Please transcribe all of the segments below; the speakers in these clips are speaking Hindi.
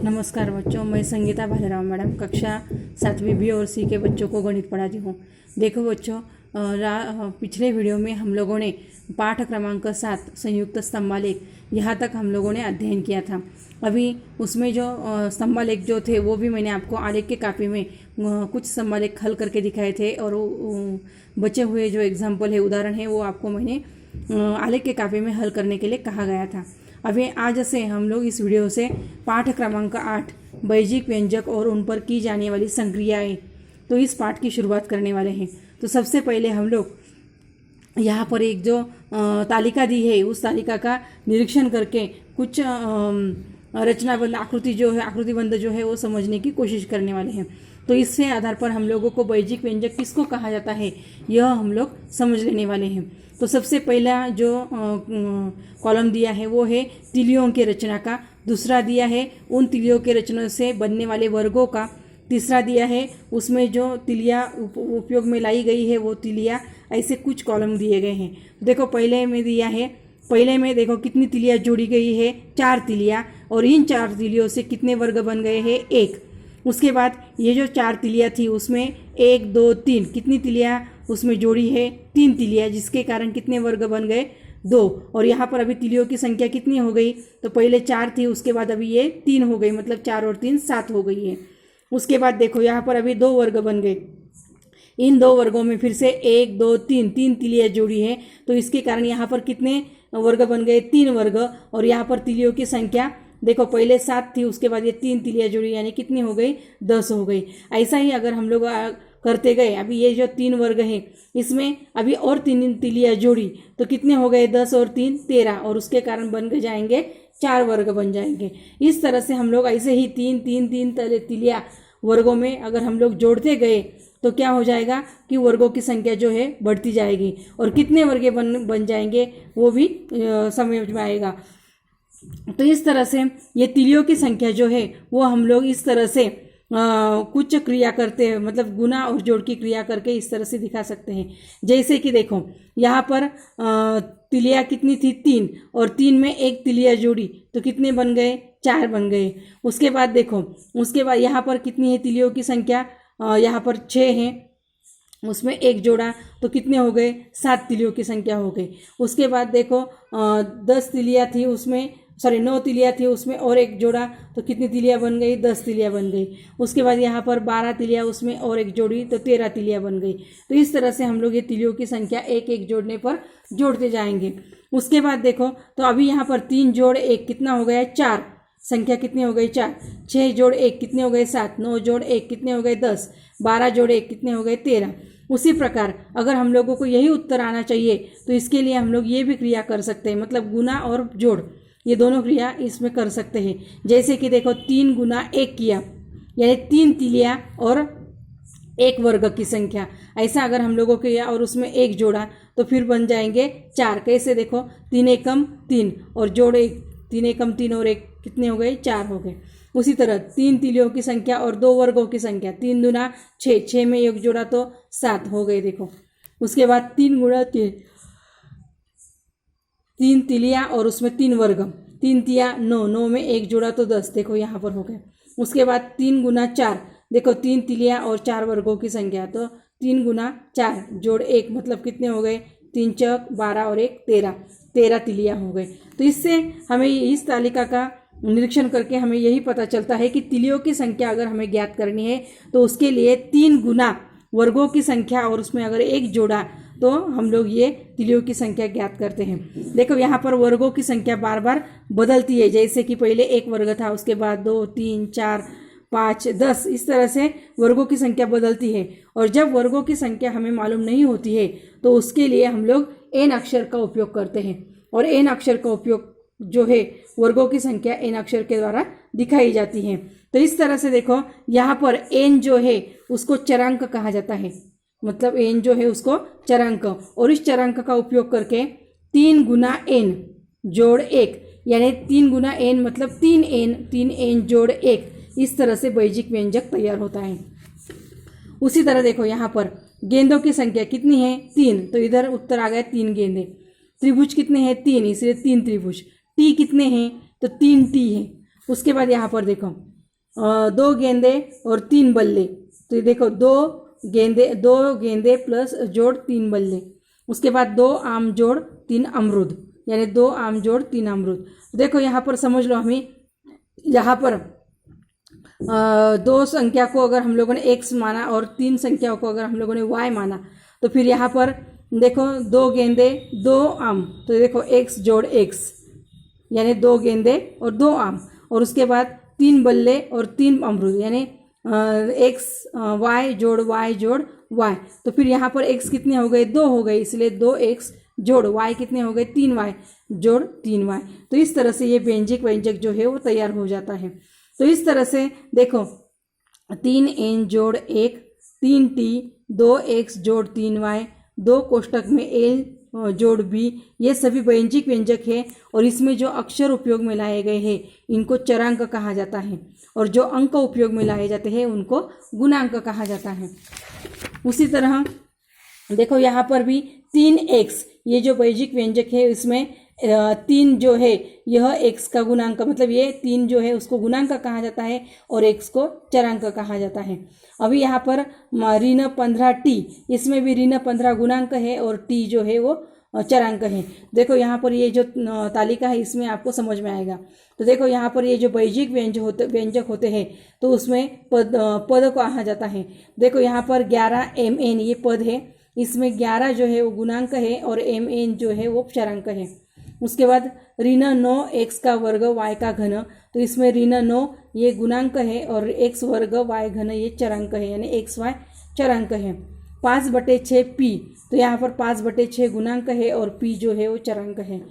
नमस्कार बच्चों, मैं संगीता भालेराव मैडम कक्षा 7वीं बी और सी के बच्चों को गणित पढ़ाती हूँ। देखो बच्चों, पिछले वीडियो में हम लोगों ने पाठ क्रमांक 7 संयुक्त स्तंभालेख यहाँ तक हम लोगों ने अध्ययन किया था। अभी उसमें जो स्तंभालेख जो थे वो भी मैंने आपको आलेख के कापी में कुछ स्तंभालेख हल करके दिखाए थे और बचे हुए जो एग्जाम्पल है, उदाहरण है, वो आपको मैंने आलेख के कापी में हल करने के लिए कहा गया था। अभी आज से हम लोग इस वीडियो से पाठ क्रमांक 8 बैजिक व्यंजक और उन पर की जाने वाली संक्रियाएं, तो इस पाठ की शुरुआत करने वाले हैं। तो सबसे पहले हम लोग यहाँ पर एक जो तालिका दी है उस तालिका का निरीक्षण करके कुछ रचनाबंध आकृतिबंध जो है वो समझने की कोशिश करने वाले हैं। तो इससे आधार पर हम लोगों को बैजिक व्यंजक किसको कहा जाता है यह हम लोग समझ लेने वाले हैं। तो सबसे पहला जो कॉलम दिया है वो है तिलियों के रचना का, दूसरा दिया है उन तिलियों के रचना से बनने वाले वर्गों का, तीसरा दिया है उसमें जो तिलियाँ उपयोग में लाई गई है वो तिलियाँ, ऐसे कुछ कॉलम दिए गए हैं। देखो पहले में दिया है, पहले में देखो कितनी तिलियाँ जोड़ी गई है, 4 तिलियाँ, और इन 4 तिलियों से कितने वर्ग बन गए हैं, 1। उसके बाद ये जो 4 तिलियाँ थी उसमें 1 2 3 कितनी तिलियाँ उसमें जोड़ी है, 3 तिलियाँ, जिसके कारण कितने वर्ग बन गए, 2। और यहाँ पर अभी तिलियों की संख्या कितनी हो गई, तो पहले 4 थी, उसके बाद अभी ये 3 हो गई, मतलब 4 और 3 7 हो गई है। उसके बाद देखो यहाँ पर अभी 2 वर्ग बन गए, इन 2 वर्गों में फिर से 1 2 3 तिलियाँ जोड़ी है, तो इसके कारण यहाँ पर कितने वर्ग बन गए, 3 वर्ग। और यहाँ पर तिलियों की संख्या देखो पहले 7 थी, उसके बाद ये 3 तिलियाँ जुड़ी, यानी कितनी हो गई, 10 हो गई। ऐसा ही अगर हम लोग करते गए, अभी ये जो 3 वर्ग है इसमें अभी और 3 तिलियाँ जोड़ी, तो कितने हो गए, 10 और 3 13, और उसके कारण बन के जाएंगे 4 वर्ग बन जाएंगे। इस तरह से हम लोग ऐसे ही 3 तिलियाँ वर्गों में अगर हम लोग जोड़ते गए तो क्या हो जाएगा कि वर्गों की संख्या जो है बढ़ती जाएगी, और कितने वर्ग बन जाएंगे वो भी समझ में आएगा। तो इस तरह से ये तिलियों की संख्या जो है वो हम लोग इस तरह से कुछ क्रिया करते हैं, मतलब गुना और जोड़ की क्रिया करके इस तरह से दिखा सकते हैं। जैसे कि देखो यहाँ पर तिलियाँ कितनी थी, 3, और 3 में 1 तिलियाँ जोड़ी, तो कितने बन गए, 4 बन गए। उसके बाद देखो, उसके बाद यहाँ पर कितनी है तिलियों की संख्या, यहाँ पर 6 है, उसमें 1 जोड़ा, तो कितने हो गए, 7 तिलियों की संख्या हो गई। उसके बाद देखो 10 तिलियाँ थी उसमें, 9 तिलियाँ थी उसमें और 1 जोड़ा, तो कितनी तिलियाँ बन गई, 10 तिलियाँ बन गई। उसके बाद यहाँ पर 12 तिलियाँ उसमें और 1 जोड़ी, तो 13 तिलियाँ बन गई। तो इस तरह से हम लोग ये तिलियों की संख्या एक एक जोड़ने पर जोड़ते जाएंगे। उसके बाद देखो, तो अभी यहाँ पर 3 जोड़ 1 कितना हो गया, 4, संख्या कितनी हो गई, 4, 6 जोड़ 1 कितने हो गए, 7, 9 जोड़ 1 कितने हो गए, 10, 12 जोड़ 1 कितने हो गए, 13। उसी प्रकार अगर हम लोगों को यही उत्तर आना चाहिए तो इसके लिए हम लोग ये भी क्रिया कर सकते हैं, मतलब गुना और जोड़, ये दोनों क्रिया इसमें कर सकते हैं। जैसे कि देखो 3 गुना 1 किया, यानी 3 तिलियाँ और 1 वर्ग की संख्या, ऐसा अगर हम लोगों को किया और उसमें 1 जोड़ा तो फिर बन जाएंगे 4। कैसे देखो, 3 एकम 3 और जोड़ 1, 3 एकम 3 और 1 कितने हो गए, 4 हो गए। उसी तरह 3 तिलियों की संख्या और 2 वर्गों की संख्या, 3 दूना 6, 6 में 1 जोड़ा तो 7 हो गए। देखो उसके बाद 3 गुणा 3 तिलियाँ और उसमें 3 वर्ग, 3 तिया 9, 9 में 1 जोड़ा तो 10, देखो यहाँ पर हो गए। उसके बाद 3 गुना 4, देखो 3 तिलियाँ और 4 वर्गों की संख्या, तो 3 गुना 4 जोड़ 1, मतलब कितने हो गए, 3 चौक 12 और 1 13, 13 तिलियाँ हो गए। तो इससे हमें इस तालिका का निरीक्षण करके हमें यही पता चलता है कि तिलियों की संख्या अगर हमें ज्ञात करनी है तो उसके लिए 3 गुना वर्गों की संख्या और उसमें अगर 1 जोड़ा तो हम लोग ये तिलियों की संख्या ज्ञात करते हैं। देखो यहाँ पर वर्गों की संख्या बार बार बदलती है, जैसे कि पहले 1 वर्ग था, उसके बाद 2 3 4 5 10, इस तरह से वर्गों की संख्या बदलती है। और जब वर्गों की संख्या हमें मालूम नहीं होती है तो उसके लिए हम लोग एन अक्षर का उपयोग करते हैं, और एन अक्षर का उपयोग जो है वर्गों की संख्या एन अक्षर के द्वारा दिखाई जाती है। तो इस तरह से देखो यहाँ पर एन जो है उसको चरांक कहा जाता है, मतलब एन जो है उसको चरांक, और इस चरांक का उपयोग करके 3 गुना एन जोड़ 1, यानी 3 गुना एन मतलब 3 एन जोड़ 1, इस तरह से बैजिक व्यंजक तैयार होता है। उसी तरह देखो यहाँ पर गेंदों की संख्या कितनी है, 3, तो इधर उत्तर आ गया 3 गेंदे। त्रिभुज कितने हैं, 3, इसलिए 3 त्रिभुज। टी कितने हैं, तो 3 टी है। उसके बाद यहाँ पर देखो 2 गेंदे और 3 बल्ले। तो ये देखो 2 गेंदे प्लस जोड़ 3 बल्ले। उसके बाद 2 आम जोड़ 3 अमरूद, यानी 2 आम जोड़ 3 अमरूद। देखो यहाँ पर समझ लो, हमें यहाँ पर 2 संख्या को अगर हम लोगों ने x माना और 3 संख्याओं को अगर हम लोगों ने y माना, तो फिर यहाँ पर देखो 2 गेंदे 2 आम, तो देखो x जोड़ x, यानी 2 गेंदे और 2 आम। और उसके बाद 3 बल्ले और 3 अमरूद, यानी x y जोड़ y जोड़ y। तो फिर यहाँ पर x कितने हो गए, 2 हो गए, इसलिए 2x जोड़ y कितने हो गए, 3y जोड़ 3y। तो इस तरह से ये व्यंजक जो है वो तैयार हो जाता है। तो इस तरह से देखो 3n जोड़ 1, 3t, 2x जोड़ 3y, 2 कोष्टक में l जोड़ b, ये सभी व्यंजक है। और इसमें जो अक्षर उपयोग में लाए गए हैं इनको चरांक कहा जाता है, और जो अंक उपयोग में लाए जाते हैं उनको गुणांक कहा जाता है। उसी तरह देखो यहाँ पर भी 3x, ये जो व्यंजक है इसमें 3 जो है यह x का गुणांक, मतलब ये 3 जो है उसको गुणांक कहा जाता है और x को चरांक कहा जाता है। अभी यहाँ पर ऋण 15t, इसमें भी ऋण 15 गुणांक है और t जो है वो चरांक है। देखो यहाँ पर ये जो तालिका है इसमें आपको समझ में आएगा। तो देखो यहाँ पर ये जो व्यंजक होते हैं तो उसमें पद कहा जाता है। देखो यहाँ पर 11mn ये पद है, इसमें 11 जो है वो गुणांक है और mn जो है वो चरांक है। उसके बाद ऋण 9x का वर्ग y का घन, तो इसमें ऋण 9 ये गुणांक है और x वर्ग y घन ये चरांक है, यानी xy चरांक है। 5/6 p, तो यहाँ पर 5/6 गुणांक है और p जो है वो चरांक है।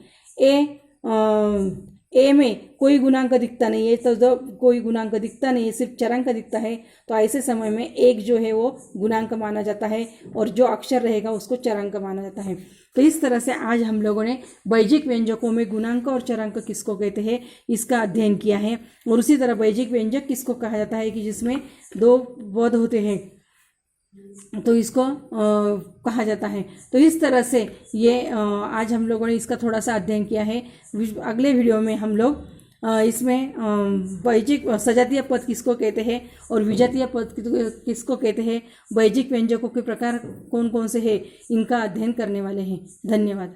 ए में कोई गुणांक दिखता नहीं है, तो कोई गुणांक दिखता नहीं है, सिर्फ चरांक दिखता है, तो ऐसे समय में 1 जो है वो गुणांक माना जाता है और जो अक्षर रहेगा उसको चरांक माना जाता है। तो इस तरह से आज हम लोगों ने वैजिक व्यंजकों में गुणांक और चरांक किसको कहते हैं इसका अध्ययन किया है। और उसी तरह वैजिक व्यंजक किसको कहा जाता है कि जिसमें 2 पद होते हैं, तो इसको कहा जाता है। तो इस तरह से ये आज हम लोगों ने इसका थोड़ा सा अध्ययन किया है। अगले वीडियो में हम लोग इसमें वैजिक सजातीय पद किसको कहते हैं और विजातीय पद किसको कहते हैं, वैजिक व्यंजकों के प्रकार कौन कौन से हैं, इनका अध्ययन करने वाले हैं। धन्यवाद।